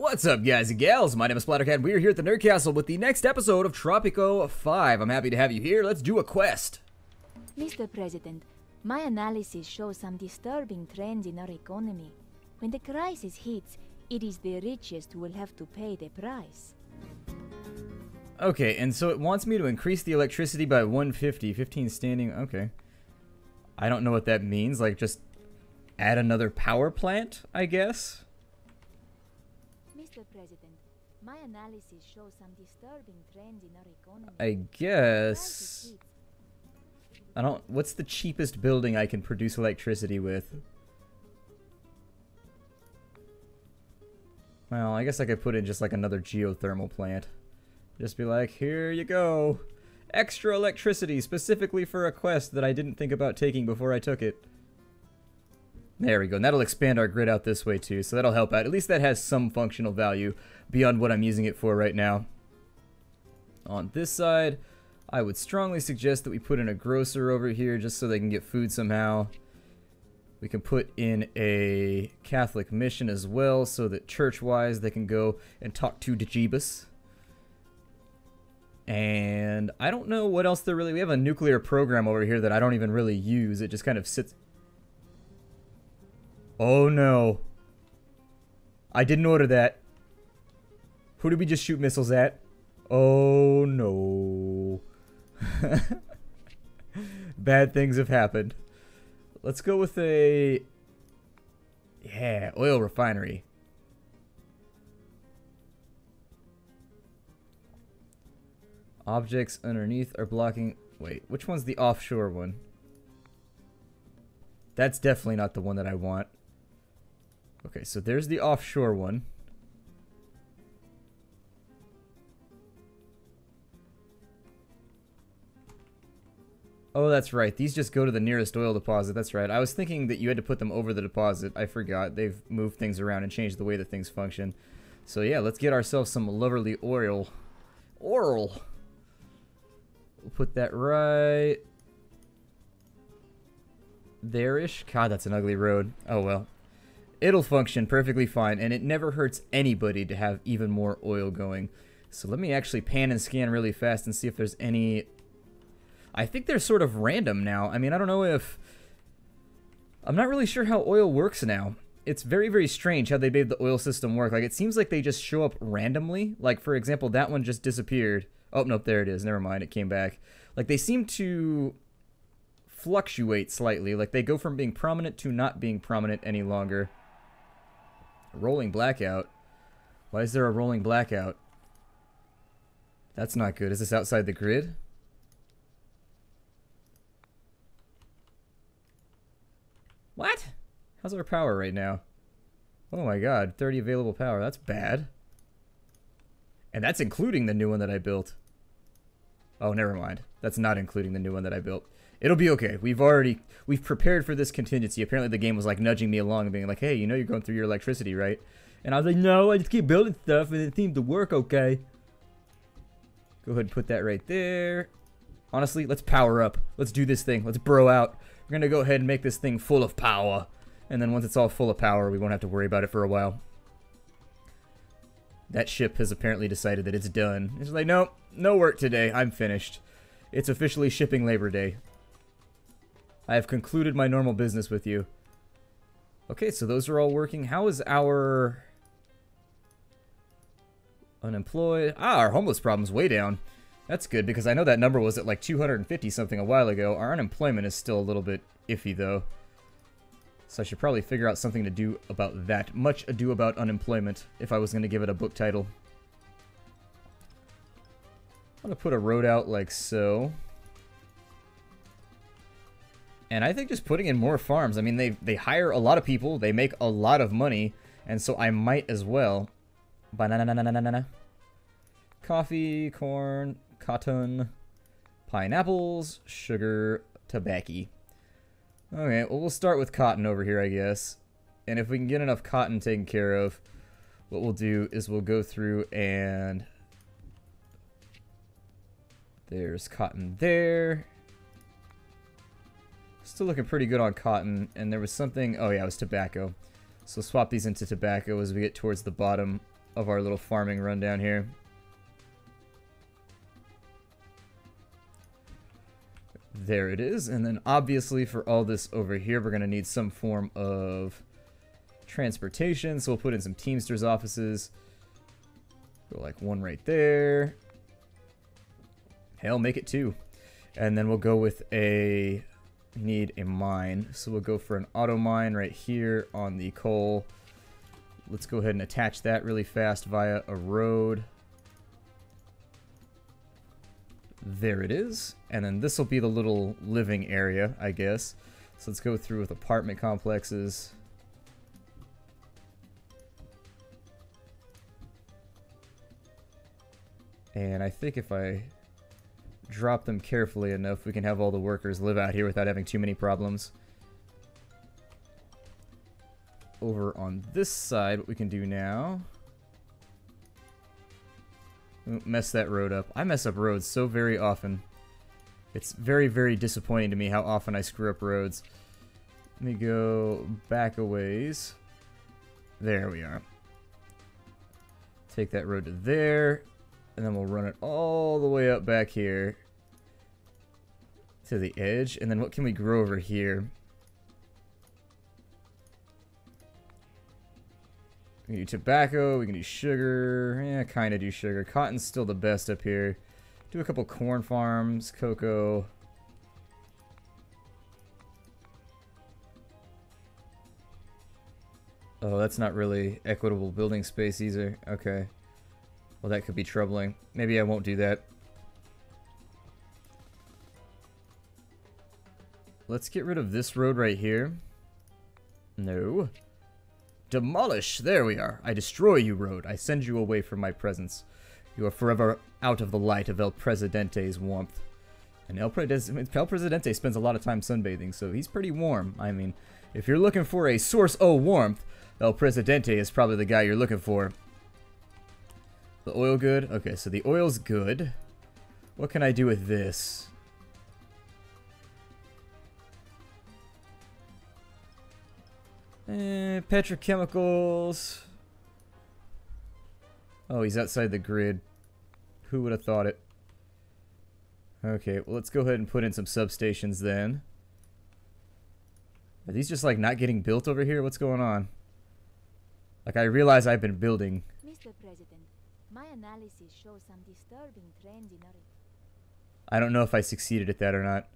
What's up, guys and gals? My name is Splattercat, and we are here at the Nerd Castle with the next episode of Tropico 5. I'm happy to have you here. Let's do a quest. Mr. President, my analysis shows some disturbing trends in our economy. When the crisis hits, it is the richest who will have to pay the price. Okay, and so it wants me to increase the electricity by 150, 15 standing, okay. I don't know what that means, like just add another power plant, I guess? Mr. President, my analysis shows some disturbing trends in our economy. I guess... I don't... What's the cheapest building I can produce electricity with? Well, I guess I could put in just like another geothermal plant. Just be like, here you go. Extra electricity specifically for a quest that I didn't think about taking before I took it. There we go, and that'll expand our grid out this way too, so that'll help out. At least that has some functional value beyond what I'm using it for right now. On this side, I would strongly suggest that we put in a grocer over here just so they can get food somehow. We can put in a Catholic mission as well so that church-wise they can go and talk to Dejibus. And I don't know what else we have a nuclear program over here that I don't even really use. It just kind of sits... Oh no. I didn't order that. Who did we just shoot missiles at? Oh no. Bad things have happened. Let's go with a... Yeah, oil refinery. Objects underneath are blocking... Wait, which one's the offshore one? That's definitely not the one that I want. Okay, so there's the offshore one. Oh, that's right. These just go to the nearest oil deposit. That's right. I was thinking that you had to put them over the deposit. I forgot. They've moved things around and changed the way that things function. So yeah, let's get ourselves some lovely oil. Oil! We'll put that right there-ish. God, that's an ugly road. Oh well. It'll function perfectly fine, and it never hurts anybody to have even more oil going. So let me actually pan and scan really fast and see if there's any... I think they're sort of random now. I mean, I don't know if... I'm not really sure how oil works now. It's very, very strange how they made the oil system work. Like, it seems like they just show up randomly. Like, for example, that one just disappeared. Oh, nope, there it is. Never mind, it came back. Like, they seem to fluctuate slightly. Like, they go from being prominent to not being prominent any longer. Rolling blackout. Why is there a rolling blackout? That's not good. Is this outside the grid? What? How's our power right now? Oh my god, 30 available power. That's bad. And that's including the new one that I built. Oh, never mind. That's not including the new one that I built. It'll be okay. We've prepared for this contingency. Apparently the game was like nudging me along and being like, hey, you know you're going through your electricity, right? And I was like, no, I just keep building stuff and it seems to work okay. Go ahead and put that right there. Honestly, let's power up. Let's do this thing. Let's bro out. We're going to go ahead and make this thing full of power. And then once it's all full of power, we won't have to worry about it for a while. That ship has apparently decided that it's done. It's like, nope, no work today. I'm finished. It's officially shipping Labor Day. I have concluded my normal business with you. Okay, so those are all working. How is our unemployed? Ah, our homeless problem's way down. That's good, because I know that number was at like 250 something a while ago. Our unemployment is still a little bit iffy, though. So I should probably figure out something to do about that. Much ado about unemployment, if I was going to give it a book title. I'm going to put a road out like so. And I think just putting in more farms, I mean, they hire a lot of people, they make a lot of money, and so I might as well. Banana. Coffee, corn, cotton, pineapples, sugar, tobacco. Okay, well, we'll start with cotton over here, I guess. And if we can get enough cotton taken care of, what we'll do is we'll go through and... There's cotton there. Still looking pretty good on cotton, and there was something... Oh yeah, it was tobacco. So swap these into tobacco as we get towards the bottom of our little farming run down here. There it is. And then obviously for all this over here, we're going to need some form of transportation. So we'll put in some Teamsters offices. Go like one right there. Hell, make it two. And then we'll go with a... need a mine. So we'll go for an auto mine right here on the coal. Let's go ahead and attach that really fast via a road. There it is. And then this will be the little living area, I guess. So let's go through with apartment complexes. And I think if I drop them carefully enough, we can have all the workers live out here without having too many problems. Over on this side, what we can do now... mess that road up. I mess up roads so very often. It's very, very disappointing to me how often I screw up roads. Let me go back a ways. There we are. Take that road to there. And then we'll run it all the way up back here. To the edge. And then what can we grow over here? We can do tobacco, we can do sugar, yeah, kind of do sugar. Cotton's still the best up here. Do a couple corn farms, cocoa. Oh, that's not really equitable building space either. Okay. Well, that could be troubling. Maybe I won't do that. Let's get rid of this road right here. No. Demolish! There we are. I destroy you, road. I send you away from my presence. You are forever out of the light of El Presidente's warmth. And El Presidente spends a lot of time sunbathing, so he's pretty warm. I mean, if you're looking for a source of warmth, El Presidente is probably the guy you're looking for. The oil good? Okay, so the oil's good. What can I do with this? Petrochemicals. Oh, he's outside the grid. Who would have thought it? Okay, well, let's go ahead and put in some substations then. Are these just like not getting built over here? What's going on? Like, I realize I've been building. Mr. President, my analysis shows some disturbing trends in our... I don't know if I succeeded at that or not.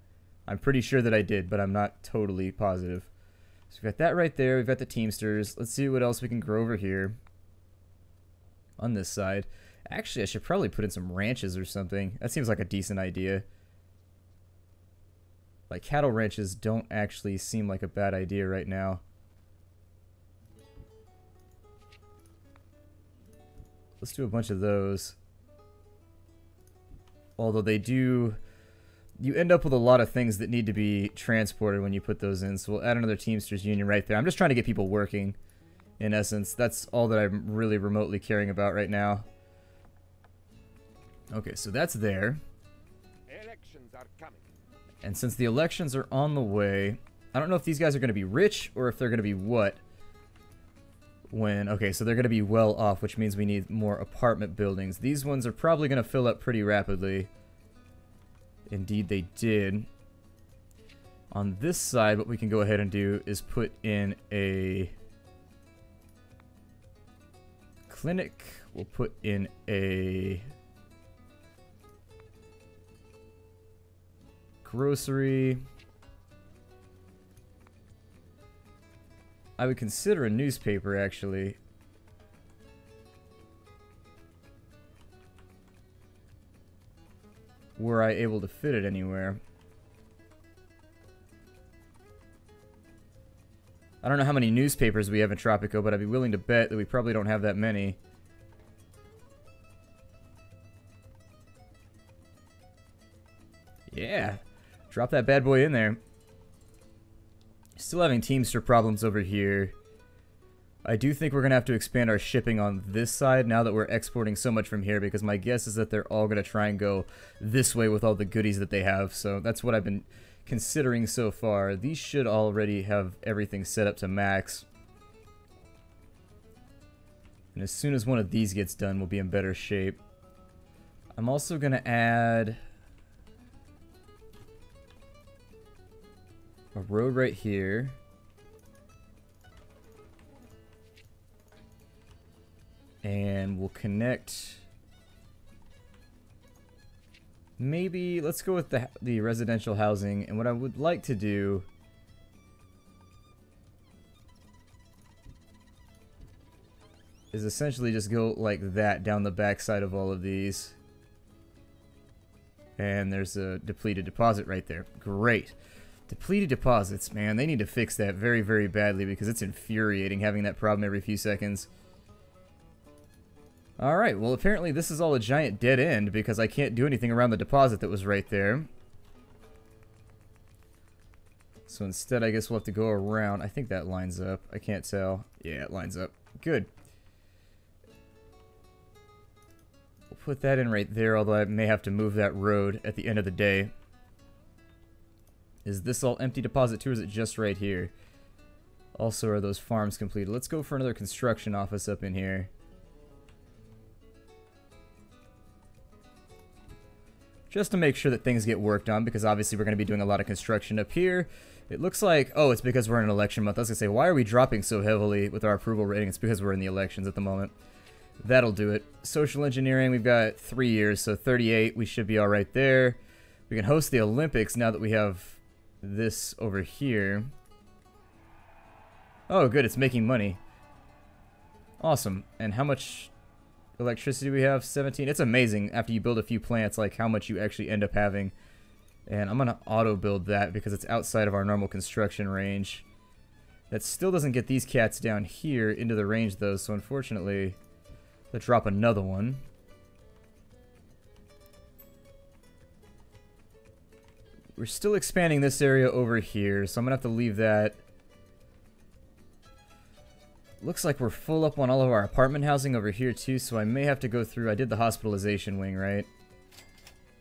I'm pretty sure that I did, but I'm not totally positive. So we've got that right there. We've got the Teamsters. Let's see what else we can grow over here. On this side. Actually, I should probably put in some ranches or something. That seems like a decent idea. Like, cattle ranches don't actually seem like a bad idea right now. Let's do a bunch of those. Although they do... You end up with a lot of things that need to be transported when you put those in. So we'll add another Teamsters union right there. I'm just trying to get people working, in essence. That's all that I'm really remotely caring about right now. Okay, so that's there. Elections are coming. And since the elections are on the way, I don't know if these guys are going to be rich or if they're going to be what. When, okay, so they're going to be well off, which means we need more apartment buildings. These ones are probably going to fill up pretty rapidly. Indeed, they did. On this side, what we can go ahead and do is put in a clinic. We'll put in a grocery. I would consider a newspaper, actually. Were I able to fit it anywhere? I don't know how many newspapers we have in Tropico, but I'd be willing to bet that we probably don't have that many. Yeah. Drop that bad boy in there. Still having Teamster problems over here. I do think we're going to have to expand our shipping on this side now that we're exporting so much from here, because my guess is that they're all going to try and go this way with all the goodies that they have. So that's what I've been considering so far. These should already have everything set up to max. And as soon as one of these gets done, we'll be in better shape. I'm also going to add a road right here. And we'll connect... Maybe, let's go with the residential housing. And what I would like to do... is essentially just go like that down the backside of all of these. And there's a depleted deposit right there. Great. Depleted deposits, man. They need to fix that very, very badly because it's infuriating having that problem every few seconds. Alright, well apparently this is all a giant dead end because I can't do anything around the deposit that was right there. So instead I guess we'll have to go around. I think that lines up. I can't tell. Yeah, it lines up. Good. Put that in right there, although I may have to move that road at the end of the day. Is this all empty deposit too, or is it just right here? Also, are those farms completed? Let's go for another construction office up in here. Just to make sure that things get worked on, because obviously we're going to be doing a lot of construction up here. It looks like, oh, it's because we're in an election month. I was going to say, why are we dropping so heavily with our approval rating? It's because we're in the elections at the moment. That'll do it. Social engineering, we've got 3 years, so 38. We should be all right there. We can host the Olympics now that we have this over here. Oh, good. It's making money. Awesome. And how much electricity we have? 17. It's amazing after you build a few plants, like how much you actually end up having. And I'm going to auto build that because it's outside of our normal construction range. That still doesn't get these cats down here into the range, though, so unfortunately... let's drop another one. We're still expanding this area over here, so I'm going to have to leave that. Looks like we're full up on all of our apartment housing over here too, so I may have to go through... I did the hospitalization wing, right?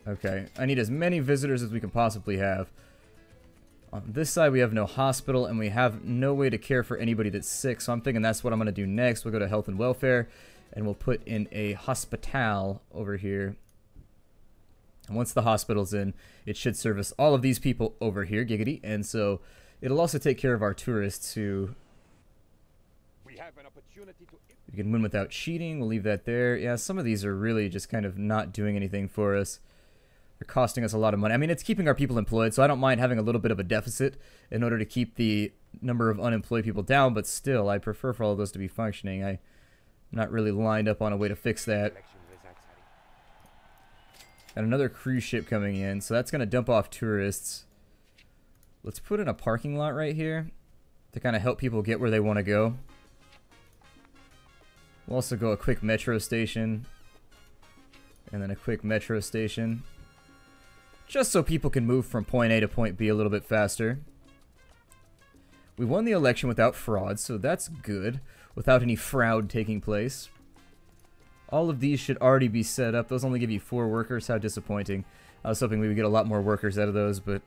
Okay. I need as many visitors as we can possibly have. On this side, we have no hospital, and we have no way to care for anybody that's sick, so I'm thinking that's what I'm going to do next. We'll go to health and welfare. And we'll put in a hospital over here. And once the hospital's in, it should service all of these people over here, giggity. And so it'll also take care of our tourists who... We have an opportunity to... we can win without cheating. We'll leave that there. Yeah, some of these are really just kind of not doing anything for us. They're costing us a lot of money. I mean, it's keeping our people employed, so I don't mind having a little bit of a deficit in order to keep the number of unemployed people down. But still, I prefer for all of those to be functioning. I'm not really lined up on a way to fix that. And another cruise ship coming in, so that's going to dump off tourists. Let's put in a parking lot right here to kind of help people get where they want to go. We'll also go a quick metro station. And then a quick metro station. Just so people can move from point A to point B a little bit faster. We won the election without fraud, so that's good. Without any fraud taking place. All of these should already be set up. Those only give you 4 workers. How disappointing. I was hoping we would get a lot more workers out of those, but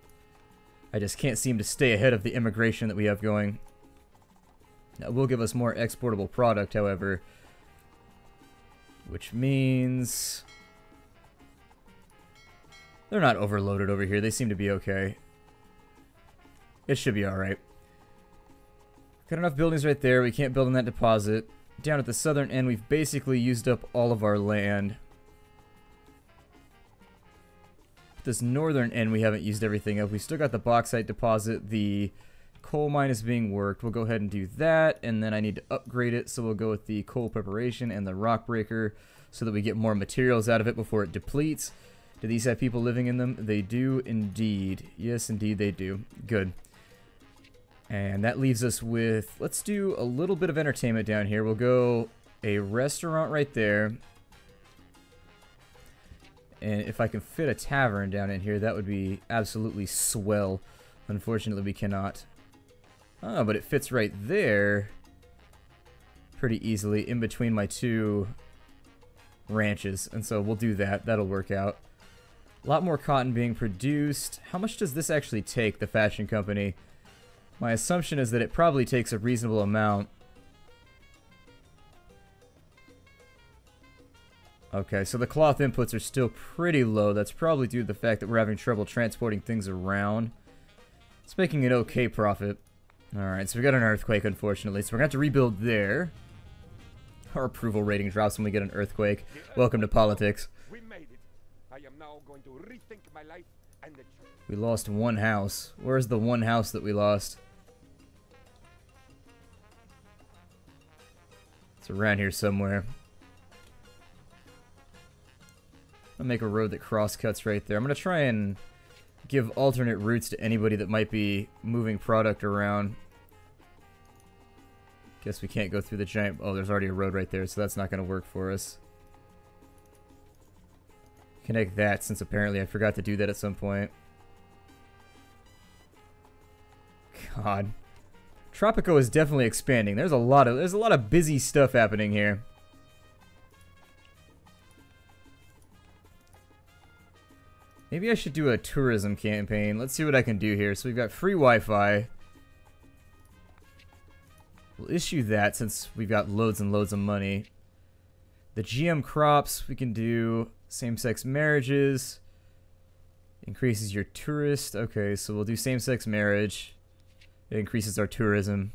I just can't seem to stay ahead of the immigration that we have going. That will give us more exportable product, however. Which means... they're not overloaded over here. They seem to be okay. It should be alright. Got enough buildings right there. We can't build on that deposit. Down at the southern end, we've basically used up all of our land. This northern end, we haven't used everything up. We still got the bauxite deposit. The coal mine is being worked. We'll go ahead and do that. And then I need to upgrade it. So we'll go with the coal preparation and the rock breaker so that we get more materials out of it before it depletes. Do these have people living in them? They do indeed. Yes, indeed they do. Good. And that leaves us with, let's do a little bit of entertainment down here. We'll go a restaurant right there. And if I can fit a tavern down in here, that would be absolutely swell. Unfortunately, we cannot. Oh, but it fits right there pretty easily in between my 2 ranches. And so we'll do that. That'll work out. A lot more cotton being produced. How much does this actually take, the fashion company? My assumption is that it probably takes a reasonable amount. Okay, so the cloth inputs are still pretty low. That's probably due to the fact that we're having trouble transporting things around. It's making an okay profit. Alright, so we got an earthquake, unfortunately. So we're going to have to rebuild there. Our approval rating drops when we get an earthquake. Welcome to politics. We made it. I am now going to rethink my life and the We lost one house. Where's the one house that we lost? It's around here somewhere. I'll make a road that cross-cuts right there. I'm going to try and give alternate routes to anybody that might be moving product around. Guess we can't go through the giant... Oh, there's already a road right there, so that's not going to work for us. Connect that, since apparently I forgot to do that at some point. God. Tropico is definitely expanding. There's a lot of busy stuff happening here. Maybe I should do a tourism campaign. Let's see what I can do here. So we've got free Wi-Fi. We'll issue that since we've got loads and loads of money. The GM crops, we can do same-sex marriages. Increases your tourist. Okay, so we'll do same-sex marriage. It increases our tourism.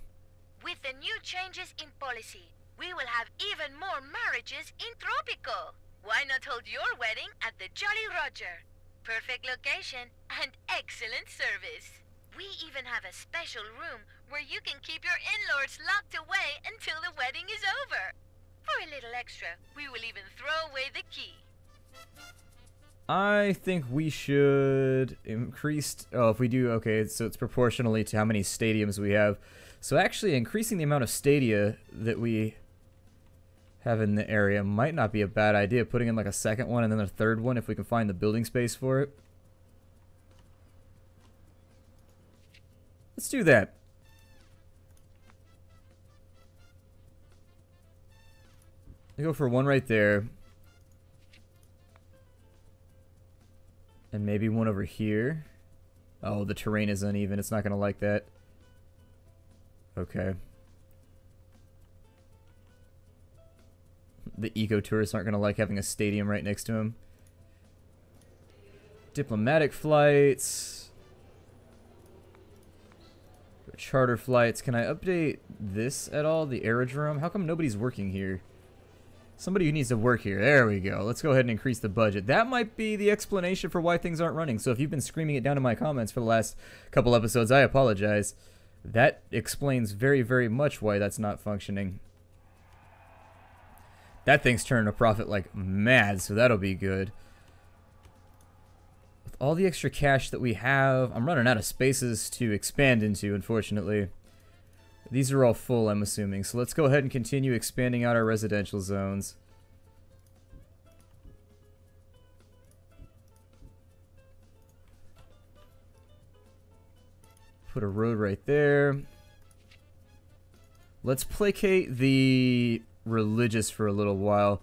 With the new changes in policy, we will have even more marriages in Tropico. Why not hold your wedding at the Jolly Roger? Perfect location and excellent service. We even have a special room where you can keep your in-laws locked away until the wedding is over. For a little extra, we will even throw away the key. I think we should increase... Oh, if we do... Okay, so it's proportionally to how many stadiums we have. So actually, increasing the amount of stadia that we have in the area might not be a bad idea. Putting in like a second one and then a third one if we can find the building space for it. Let's do that. I go for one right there. And maybe one over here. Oh, the terrain is uneven. It's not going to like that. Okay. The eco-tourists aren't going to like having a stadium right next to them. Diplomatic flights. Charter flights. Can I update this at all? The aerodrome? How come nobody's working here? Somebody who needs to work here. There we go. Let's go ahead and increase the budget. That might be the explanation for why things aren't running. So if you've been screaming it down in my comments for the last couple episodes, I apologize. That explains very, very much why that's not functioning. That thing's turning a profit like mad, so that'll be good. With all the extra cash that we have, I'm running out of spaces to expand into, unfortunately. These are all full, I'm assuming. So let's go ahead and continue expanding out our residential zones. Put a road right there. Let's placate the religious for a little while.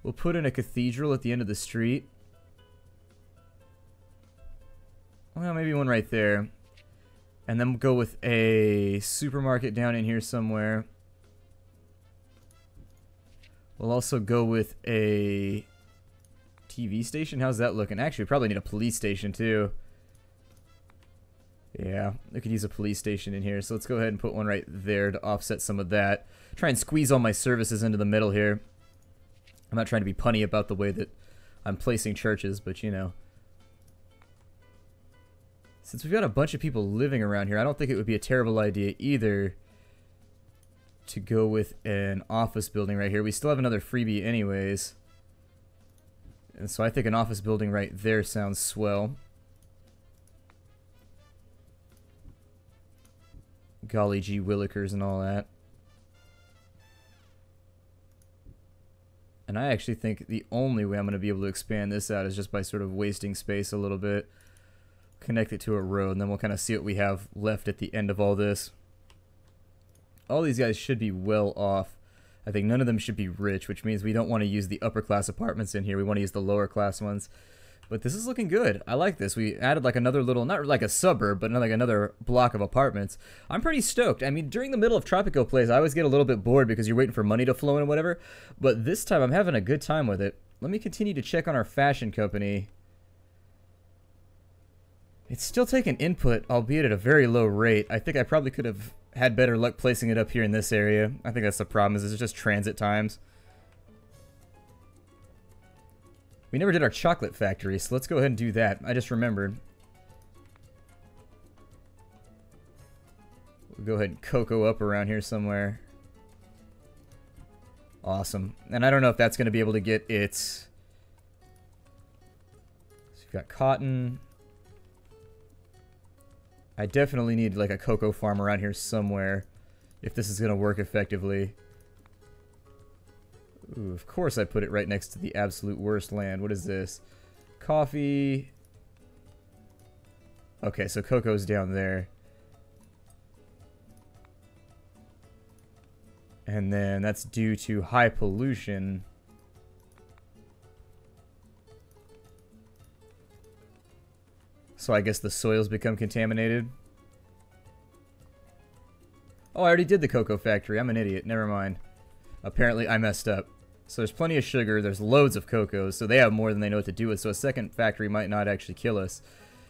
We'll put in a cathedral at the end of the street. Well, maybe one right there. And then we'll go with a supermarket down in here somewhere. We'll also go with a TV station. How's that looking? Actually, we probably need a police station too. Yeah, we could use a police station in here. So let's go ahead and put one right there to offset some of that. Try and squeeze all my services into the middle here. I'm not trying to be punny about the way that I'm placing churches, but you know. Since we've got a bunch of people living around here, I don't think it would be a terrible idea either to go with an office building right here. We still have another freebie anyways. And so I think an office building right there sounds swell. Golly gee willikers and all that. And I actually think the only way I'm going to be able to expand this out is just by sort of wasting space a little bit. Connect it to a road, and then we'll kind of see what we have left at the end of all this. All these guys should be well off. I think none of them should be rich, which means we don't want to use the upper class apartments in here. We want to use the lower class ones. But this is looking good. I like this. We added like another little, not like a suburb, but like another block of apartments. I'm pretty stoked. I mean, during the middle of Tropico plays, I always get a little bit bored because you're waiting for money to flow in and whatever. But this time I'm having a good time with it. Let me continue to check on our fashion company. It's still taking input, albeit at a very low rate. I think I probably could have had better luck placing it up here in this area. I think that's the problem, is it's just transit times. We never did our chocolate factory, so let's go ahead and do that. I just remembered. We'll go ahead and cocoa up around here somewhere. Awesome. And I don't know if that's going to be able to get its... So we've got cotton. I definitely need like a cocoa farm around here somewhere if this is going to work effectively. Ooh, of course I put it right next to the absolute worst land. What is this? Coffee. Okay, so cocoa's down there. And then that's due to high pollution. So I guess the soils become contaminated. Oh, I already did the cocoa factory. I'm an idiot. Never mind. Apparently I messed up. So there's plenty of sugar, there's loads of cocoa, so they have more than they know what to do with, so a second factory might not actually kill us.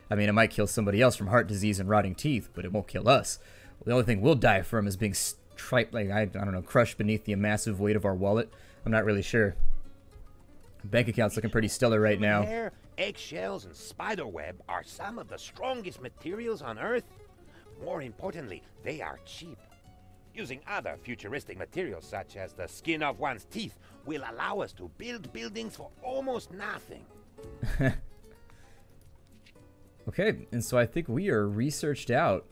I mean, it might kill somebody else from heart disease and rotting teeth, but it won't kill us. The only thing we'll die from is being I don't know, crushed beneath the massive weight of our wallet. I'm not really sure. Bank account's looking pretty stellar right now. Hair, eggshells, and spiderweb are some of the strongest materials on Earth. More importantly, they are cheap. Using other futuristic materials such as the skin of one's teeth will allow us to build buildings for almost nothing. Okay, and so I think we are researched out.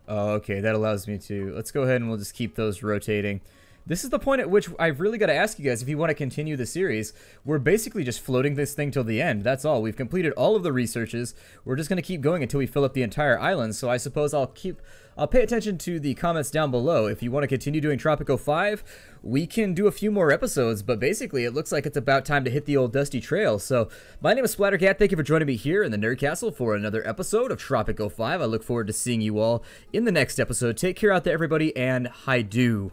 Oh, okay, that allows me to... Let's go ahead and we'll just keep those rotating. This is the point at which I've really got to ask you guys if you want to continue the series. We're basically just floating this thing till the end. That's all. We've completed all of the researches. We're just going to keep going until we fill up the entire island. So I suppose I'll pay attention to the comments down below. If you want to continue doing Tropico 5, we can do a few more episodes. But basically, it looks like it's about time to hit the old dusty trail. So my name is Splattercat. Thank you for joining me here in the Nerd Castle for another episode of Tropico 5. I look forward to seeing you all in the next episode. Take care out there, everybody, and hi-do.